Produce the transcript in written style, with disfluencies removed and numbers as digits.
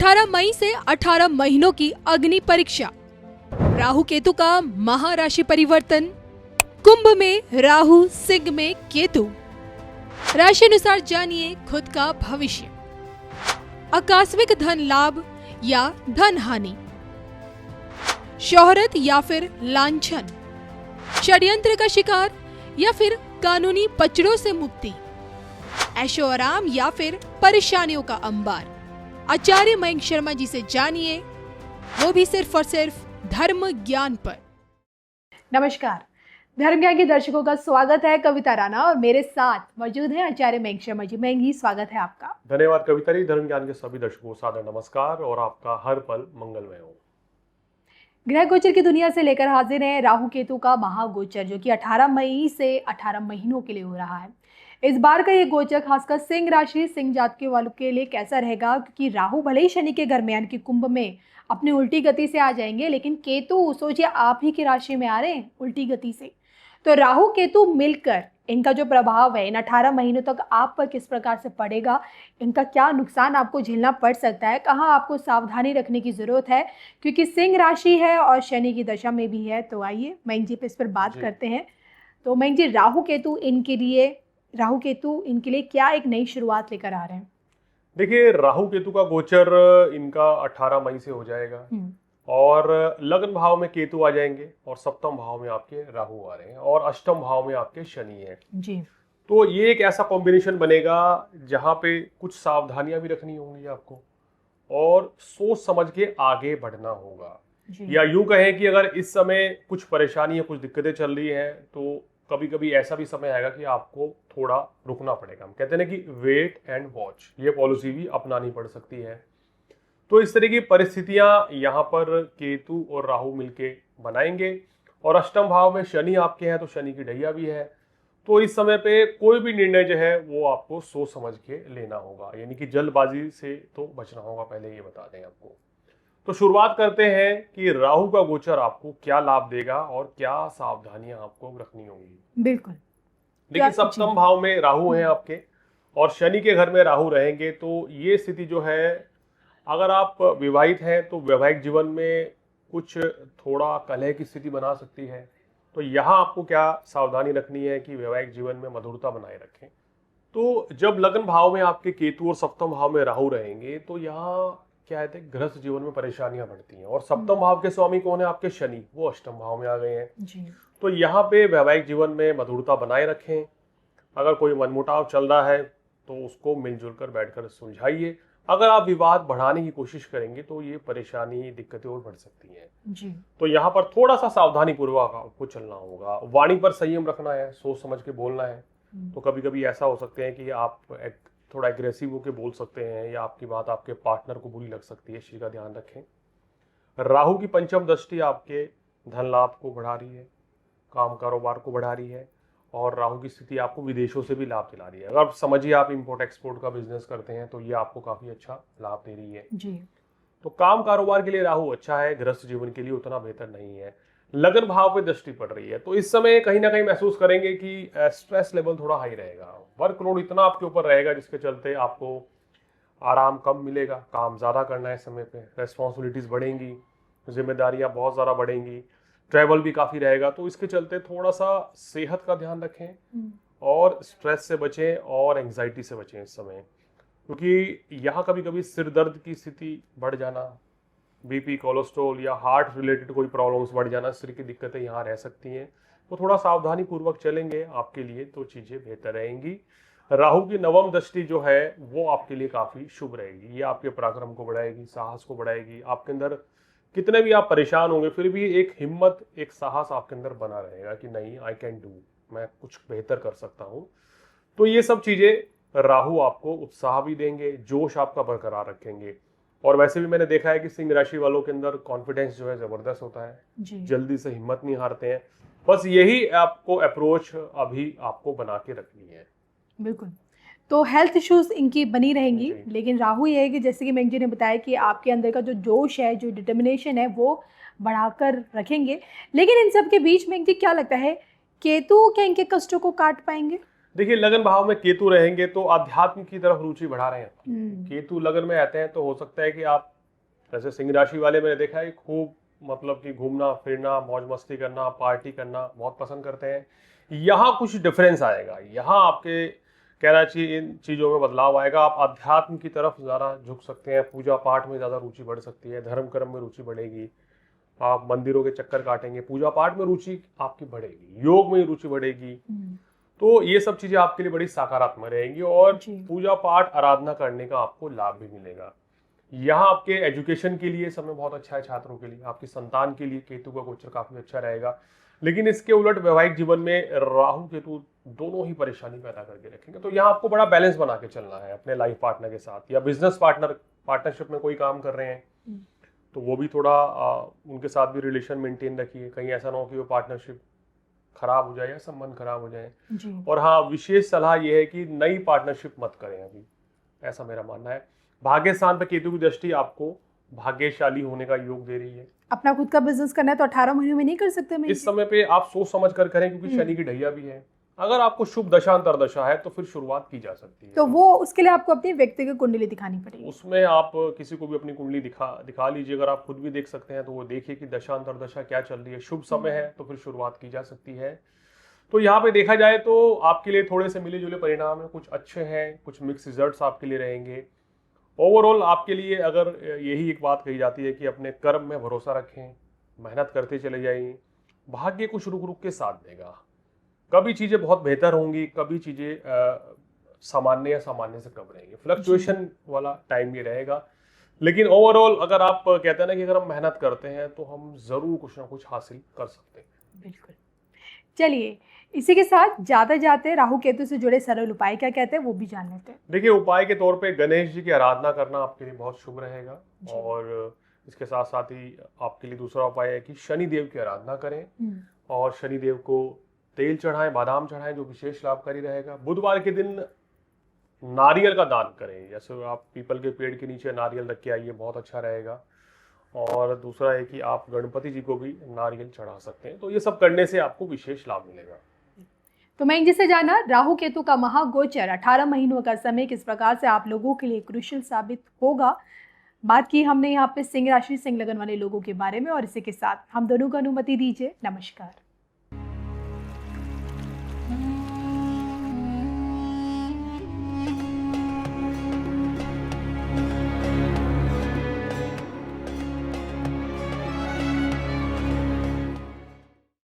18 मई से 18 महीनों की अग्नि परीक्षा। राहु केतु का महाराशि परिवर्तन। कुंभ में राहु, सिंह में केतु। राशि अनुसार जानिए खुद का भविष्य। आकस्मिक धन लाभ या धन हानि, शोहरत या फिर लांछन, षड्यंत्र का शिकार या फिर कानूनी पचड़ों से मुक्ति, ऐशो आराम या फिर परेशानियों का अंबार। आचार्य मयंक शर्मा जी से जानिए, वो भी सिर्फ और सिर्फ धर्म ज्ञान पर। नमस्कार, धर्म ज्ञान के दर्शकों का स्वागत है। कविता राणा और मेरे साथ मौजूद है आचार्य मयंक शर्मा जी। मयंक जी, स्वागत है आपका। धन्यवाद कविता जी। धर्म ज्ञान के सभी दर्शकों को सादर नमस्कार और आपका हर पल मंगलमय हो। ग्रह गोचर की दुनिया से लेकर हाजिर है राहु केतु का महागोचर, जो कि 18 मई से 18 महीनों के लिए हो रहा है। इस बार का ये गोचर खासकर सिंह राशि, सिंह जात वालों के लिए कैसा रहेगा, क्योंकि राहु भले ही शनि के घर में यानी कि कुंभ में अपनी उल्टी गति से आ जाएंगे, लेकिन केतु सोचिए आप ही की राशि में आ रहे हैं उल्टी गति से। तो राहु केतु मिलकर इनका जो प्रभाव है इन 18 महीनों तक आप पर किस प्रकार से पड़ेगा, इनका क्या नुकसान आपको झेलना पड़ सकता है, कहाँ आपको सावधानी रखने की ज़रूरत है, क्योंकि सिंह राशि है और शनि की दशा में भी है। तो आइए मयंक जी पे इस पर बात करते हैं। तो मयंक जी, राहु केतु इनके लिए क्या एक नई शुरुआत लेकर आ रहे हैं? देखिए, राहु केतु का गोचर इनका 18 मई से हो जाएगा और लग्न भाव में केतु आ जाएंगे और सप्तम भाव में आपके राहु आ रहे हैं और अष्टम भाव में आपके शनि है जी। तो ये एक ऐसा कॉम्बिनेशन बनेगा जहां पे कुछ सावधानियां भी रखनी होंगी आपको और सोच समझ के आगे बढ़ना होगा। या यूं कहें कि अगर इस समय कुछ परेशानी या कुछ दिक्कतें चल रही हैं तो कभी कभी ऐसा भी समय आएगा कि आपको थोड़ा रुकना पड़ेगा। हम कहते हैं ना कि वेट एंड वॉच, ये पॉलिसी भी अपनानी पड़ सकती है। तो इस तरह की परिस्थितियां यहाँ पर केतु और राहु मिलके बनाएंगे और अष्टम भाव में शनि आपके हैं तो शनि की ढैया भी है। तो इस समय पे कोई भी निर्णय जो है वो आपको सोच समझ के लेना होगा, यानी कि जल्दबाजी से तो बचना होगा, पहले ये बता दें आपको। तो शुरुआत करते हैं कि राहु का गोचर आपको क्या लाभ देगा और क्या सावधानियां आपको रखनी होंगी। बिल्कुल। देखिए, सप्तम भाव में राहु हैं आपके और शनि के घर में राहु रहेंगे तो ये स्थिति जो है, अगर आप विवाहित हैं तो वैवाहिक जीवन में कुछ थोड़ा कलह की स्थिति बना सकती है। तो यहाँ आपको क्या सावधानी रखनी है कि वैवाहिक जीवन में मधुरता बनाए रखें। तो जब लग्न भाव में आपके केतु और सप्तम भाव में राहु रहेंगे तो यहाँ क्या है, गृहस्थ जीवन में परेशानियां बढ़ती हैं। और सप्तम भाव के स्वामी कौन है आपके? शनि, वो अष्टम भाव में आ गए हैं जी। तो यहाँ पे वैवाहिक जीवन में मधुरता बनाए रखें। अगर कोई मनमुटाव चल रहा है तो उसको मिलजुल कर बैठकर सुलझाइए। अगर आप विवाद बढ़ाने की कोशिश करेंगे तो ये परेशानी, दिक्कतें और बढ़ सकती हैं जी। तो यहाँ पर थोड़ा सा सावधानी पूर्वक आपको चलना होगा। वाणी पर संयम रखना है, सोच समझ के बोलना है। तो कभी कभी ऐसा हो सकते हैं कि आप थोड़ा एग्रेसिव होकर बोल सकते हैं या आपकी बात आपके पार्टनर को बुरी लग सकती है, इस चीज का ध्यान रखें। राहु की पंचम दृष्टि आपके धन लाभ को बढ़ा रही है, काम कारोबार को बढ़ा रही है और राहु की स्थिति आपको विदेशों से भी लाभ दिला रही है। अगर समझिए आप इंपोर्ट एक्सपोर्ट का बिजनेस करते हैं तो ये आपको काफी अच्छा लाभ दे रही है जी। तो काम कारोबार के लिए राहु अच्छा है, गृहस्थ जीवन के लिए उतना बेहतर नहीं है। लग्न भाव पे दृष्टि पड़ रही है तो इस समय कहीं ना कहीं महसूस करेंगे कि स्ट्रेस लेवल थोड़ा हाई रहेगा, वर्कलोड इतना आपके ऊपर रहेगा जिसके चलते आपको आराम कम मिलेगा, काम ज्यादा करना है समय पे, रेस्पॉन्सिबिलिटीज बढ़ेंगी, जिम्मेदारियां बहुत ज्यादा बढ़ेंगी, ट्रैवल भी काफी रहेगा। तो इसके चलते थोड़ा सा सेहत का ध्यान रखें और स्ट्रेस से बचें और एंग्जाइटी से बचें इस समय, क्योंकि यहाँ कभी कभी सिर दर्द की स्थिति बढ़ जाना, बीपी, कोलेस्ट्रॉल या हार्ट रिलेटेड कोई प्रॉब्लम्स बढ़ जाना, सिर की दिक्कतें यहाँ रह सकती हैं। तो थोड़ा सावधानी पूर्वक चलेंगे आपके लिए तो चीजें बेहतर रहेंगी। राहु की नवम दृष्टि जो है वो आपके लिए काफी शुभ रहेगी। ये आपके पराक्रम को बढ़ाएगी, साहस को बढ़ाएगी। आपके अंदर कितने भी आप परेशान होंगे फिर भी एक हिम्मत, एक साहस आपके अंदर बना रहेगा कि नहीं, आई कैन डू, मैं कुछ बेहतर कर सकता हूँ। तो ये सब चीजें राहु आपको उत्साह भी देंगे, जोश आपका बरकरार रखेंगे। और वैसे भी मैंने देखा है कि सिंह राशि वालों के अंदर कॉन्फिडेंस जो है जबरदस्त होता है जी। जल्दी से हिम्मत नहीं हारते हैं। बस यही आपको अप्रोच अभी आपको बना के रखनी है। बिल्कुल। तो हेल्थ इश्यूज इनकी बनी रहेंगी, लेकिन राहु ये है कि जैसे कि मयंक जी ने बताया कि आपके अंदर का जो जोश है, जो डिटर्मिनेशन है, वो बढ़ाकर रखेंगे। लेकिन इन सब के बीच मयंक जी क्या लगता है, केतु क्या इनके कष्टों को काट पाएंगे? देखिए, लगन भाव में केतु रहेंगे तो आध्यात्म की तरफ रुचि बढ़ा रहे हैं। केतु लगन में आते हैं तो हो सकता है कि आप, जैसे सिंह राशि वाले मैंने देखा है, खूब मतलब कि घूमना फिरना, मौज मस्ती करना, पार्टी करना बहुत पसंद करते हैं। यहाँ कुछ डिफरेंस आएगा, यहाँ आपके कहना चाहिए इन चीज़ों में बदलाव आएगा। आप अध्यात्म की तरफ ज़्यादा झुक सकते हैं, पूजा पाठ में ज़्यादा रुचि बढ़ सकती है, धर्म कर्म में रुचि बढ़ेगी, आप मंदिरों के चक्कर काटेंगे, पूजा पाठ में रुचि आपकी बढ़ेगी, योग में रुचि बढ़ेगी। तो ये सब चीज़ें आपके लिए बड़ी सकारात्मक रहेंगी और पूजा पाठ आराधना करने का आपको लाभ भी मिलेगा। यहाँ आपके एजुकेशन के लिए समय बहुत अच्छा है, छात्रों के लिए, आपकी संतान के लिए केतु का गोचर काफी अच्छा रहेगा। लेकिन इसके उलट वैवाहिक जीवन में राहु केतु दोनों ही परेशानी पैदा करके रखेंगे। तो यहाँ आपको बड़ा बैलेंस बना के चलना है अपने लाइफ पार्टनर के साथ, या बिजनेस पार्टनरशिप में कोई काम कर रहे हैं तो वो भी थोड़ा उनके साथ भी रिलेशन मेंटेन रखिए, कहीं ऐसा ना हो कि वो पार्टनरशिप खराब हो जाए या संबंध खराब हो जाए। और हाँ, विशेष सलाह ये है कि नई पार्टनरशिप मत करें अभी, ऐसा मेरा मानना है। भाग्य स्थान पर केतु की दृष्टि आपको भाग्यशाली होने का योग दे रही है। अपना खुद का बिजनेस करना है तो 18 महीनों में नहीं कर सकते मैं? इस समय पे आप सोच समझ कर करें, क्योंकि शनि की ढैया भी है। अगर आपको शुभ दशा अंतर्दशा है तो फिर शुरुआत की जा सकती है। तो वो उसके लिए आपको अपनी व्यक्तिगत कुंडली दिखानी पड़ेगी। उसमें आप किसी को भी अपनी कुंडली दिखा लीजिए। अगर आप खुद भी देख सकते हैं तो वो देखिए कि दशा अंतर्दशा क्या चल रही है, शुभ समय है तो फिर शुरुआत की जा सकती है। तो यहाँ पे देखा जाए तो आपके लिए थोड़े से मिले जुले परिणाम है, कुछ अच्छे हैं, कुछ मिक्स रिजल्ट्स आपके लिए रहेंगे। ओवरऑल आपके लिए अगर यही एक बात कही जाती है कि अपने कर्म में भरोसा रखें, मेहनत करते चले जाइए, भाग्य कुछ रुक रुक के साथ देगा। कभी चीजें बहुत बेहतर होंगी, कभी चीजें सामान्य या सामान्य से कम रहेंगी, फ्लक्चुएशन वाला टाइम ये रहेगा। लेकिन ओवरऑल अगर आप कहते हैं ना कि अगर हम मेहनत करते हैं तो हम जरूर कुछ ना कुछ हासिल कर सकते हैं। बिल्कुल। चलिए, इसी के साथ जाते जाते राहु केतु से जुड़े सरल उपाय क्या कहते हैं वो भी जान लेते हैं। देखिए, उपाय के तौर पे गणेश जी की आराधना करना आपके लिए बहुत शुभ रहेगा। और इसके साथ साथ ही आपके लिए दूसरा उपाय है कि शनि देव की आराधना करें और शनि देव को तेल चढ़ाएं, बादाम चढ़ाएं, जो विशेष लाभकारी रहेगा। बुधवार के दिन नारियल का दान करें, जैसे आप पीपल के पेड़ के नीचे नारियल रख के आइए, बहुत अच्छा रहेगा। और दूसरा है कि आप गणपति जी को भी नारियल चढ़ा सकते हैं। तो ये सब करने से आपको विशेष लाभ मिलेगा। तो मैं जिसे जाना राहु केतु का महागोचर 18 महीनों का समय किस प्रकार से आप लोगों के लिए क्रूशियल साबित होगा, बात की हमने यहाँ पे सिंह राशि सिंह लगन वाले लोगों के बारे में। और इसी के साथ हम दोनों को अनुमति दीजिए। नमस्कार।